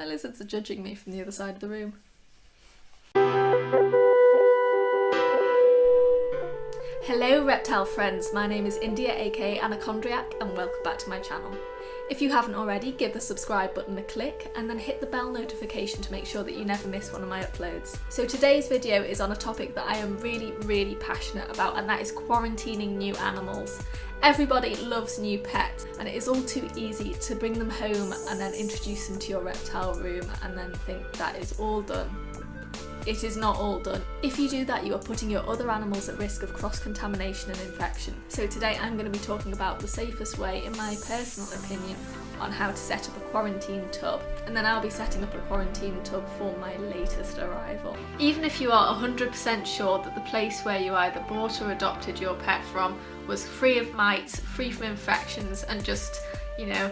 My lizards are judging me from the other side of the room. Hello reptile friends, my name is India aka Anacondiac and welcome back to my channel. If you haven't already, give the subscribe button a click and then hit the bell notification to make sure that you never miss one of my uploads. So today's video is on a topic that I am really passionate about, and that is quarantining new animals. Everybody loves new pets and it is all too easy to bring them home and then introduce them to your reptile room and then think that is all done. It is not all done. If you do that, you are putting your other animals at risk of cross-contamination and infection. So today I'm going to be talking about the safest way, in my personal opinion, on how to set up a quarantine tub. And then I'll be setting up a quarantine tub for my latest arrival. Even if you are 100% sure that the place where you either bought or adopted your pet from was free of mites, free from infections, and just, you know,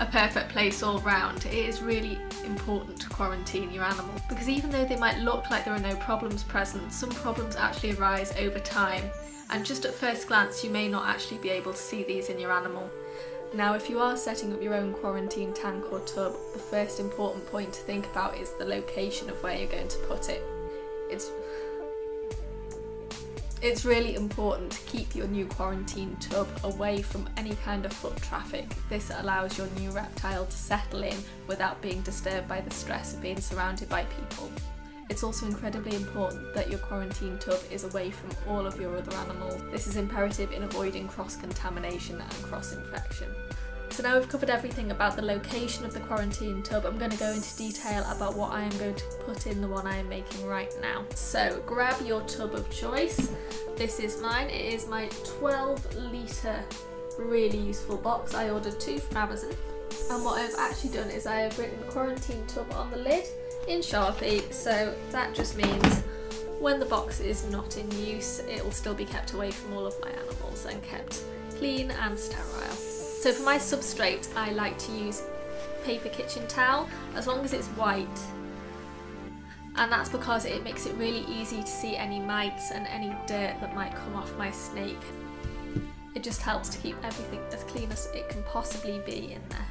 a perfect place all round, it is really important to quarantine your animal, because even though they might look like there are no problems present, some problems actually arise over time, and just at first glance you may not actually be able to see these in your animal. Now, if you are setting up your own quarantine tank or tub, the first important point to think about is the location of where you're going to put it. It's really important to keep your new quarantine tub away from any kind of foot traffic. This allows your new reptile to settle in without being disturbed by the stress of being surrounded by people. It's also incredibly important that your quarantine tub is away from all of your other animals. This is imperative in avoiding cross-contamination and cross-infection. So now we've covered everything about the location of the quarantine tub, I'm going to go into detail about what I am going to put in the one I am making right now. So grab your tub of choice. This is mine. It is my 12 litre really useful box. I ordered 2 from Amazon. And what I've actually done is I have written quarantine tub on the lid in Sharpie, so that just means when the box is not in use, it will still be kept away from all of my animals and kept clean and sterile. So for my substrate, I like to use paper kitchen towel, as long as it's white. And that's because it makes it really easy to see any mites and any dirt that might come off my snake. It just helps to keep everything as clean as it can possibly be in there.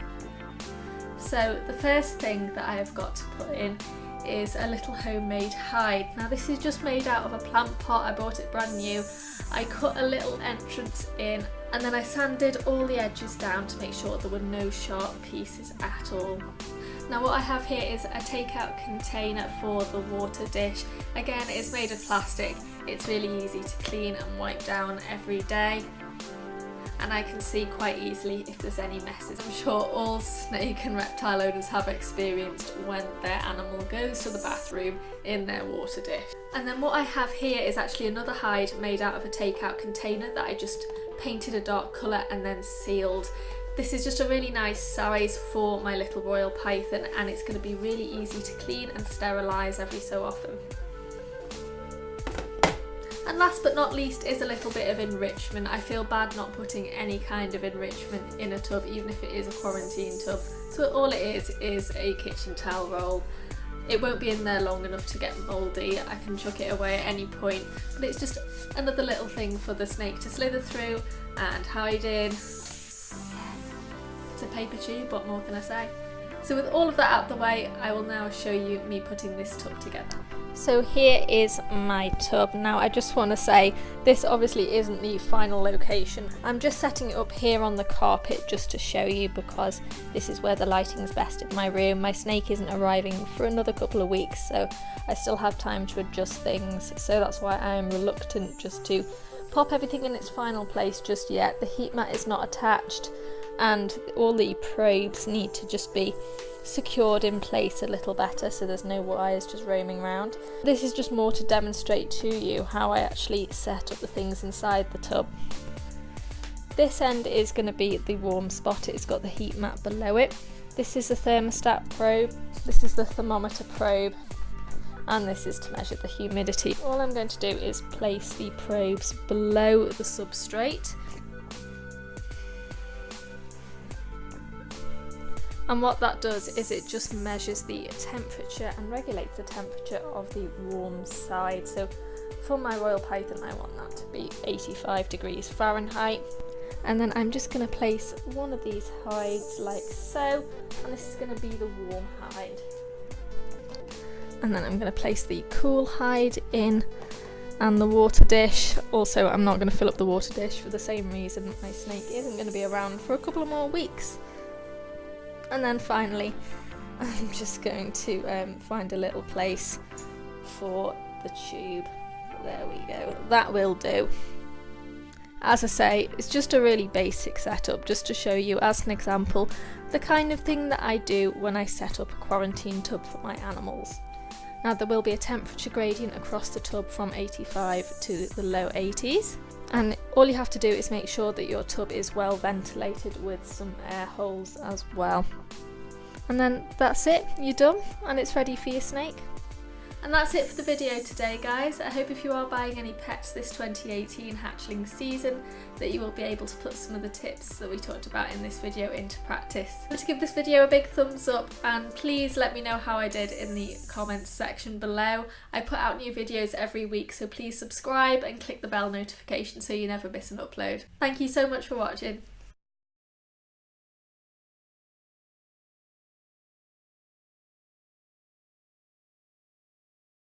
So the first thing that I have got to put in is a little homemade hide. Now this is just made out of a plant pot. I bought it brand new. I cut a little entrance in and then I sanded all the edges down to make sure there were no sharp pieces at all. Now what I have here is a takeout container for the water dish. Again, it's made of plastic. It's really easy to clean and wipe down every day. And I can see quite easily if there's any messes. I'm sure all snake and reptile owners have experienced when their animal goes to the bathroom in their water dish. And then what I have here is actually another hide made out of a takeout container that I just painted a dark colour and then sealed. This is just a really nice size for my little royal python, and it's going to be really easy to clean and sterilise every so often. And last but not least is a little bit of enrichment. I feel bad not putting any kind of enrichment in a tub, even if it is a quarantine tub. So all it is a kitchen towel roll. It won't be in there long enough to get mouldy. I can chuck it away at any point, but it's just another little thing for the snake to slither through and hide in. It's a paper tube, what more can I say? So with all of that out the way, I will now show you me putting this tub together. So here is my tub. Now I just want to say this obviously isn't the final location. I'm just setting it up here on the carpet just to show you, because this is where the lighting's best in my room. My snake isn't arriving for another couple of weeks, so I still have time to adjust things. So that's why I am reluctant just to pop everything in its final place just yet. The heat mat is not attached, and all the probes need to just be secured in place a little better so there's no wires just roaming around. This is just more to demonstrate to you how I actually set up the things inside the tub. This end is going to be the warm spot. It's got the heat mat below it. This is the thermostat probe, this is the thermometer probe, and this is to measure the humidity. All I'm going to do is place the probes below the substrate. And what that does is it just measures the temperature and regulates the temperature of the warm side. So for my royal python, I want that to be 85 degrees Fahrenheit. And then I'm just going to place one of these hides like so, and this is going to be the warm hide. And then I'm going to place the cool hide in, and the water dish. Also, I'm not going to fill up the water dish for the same reason my snake isn't going to be around for a couple of more weeks. And then finally, I'm just going to find a little place for the tube. There we go, that will do. As I say, it's just a really basic setup, just to show you as an example the kind of thing that I do when I set up a quarantine tub for my animals. Now there will be a temperature gradient across the tub from 85 to the low 80s, and all you have to do is make sure that your tub is well ventilated with some air holes as well. And then that's it, you're done and it's ready for your snake. And that's it for the video today, guys. I hope if you are buying any pets this 2018 hatchling season that you will be able to put some of the tips that we talked about in this video into practice. To give this video a big thumbs up, and please let me know how I did in the comments section below. I put out new videos every week, so please subscribe and click the bell notification so you never miss an upload. Thank you so much for watching.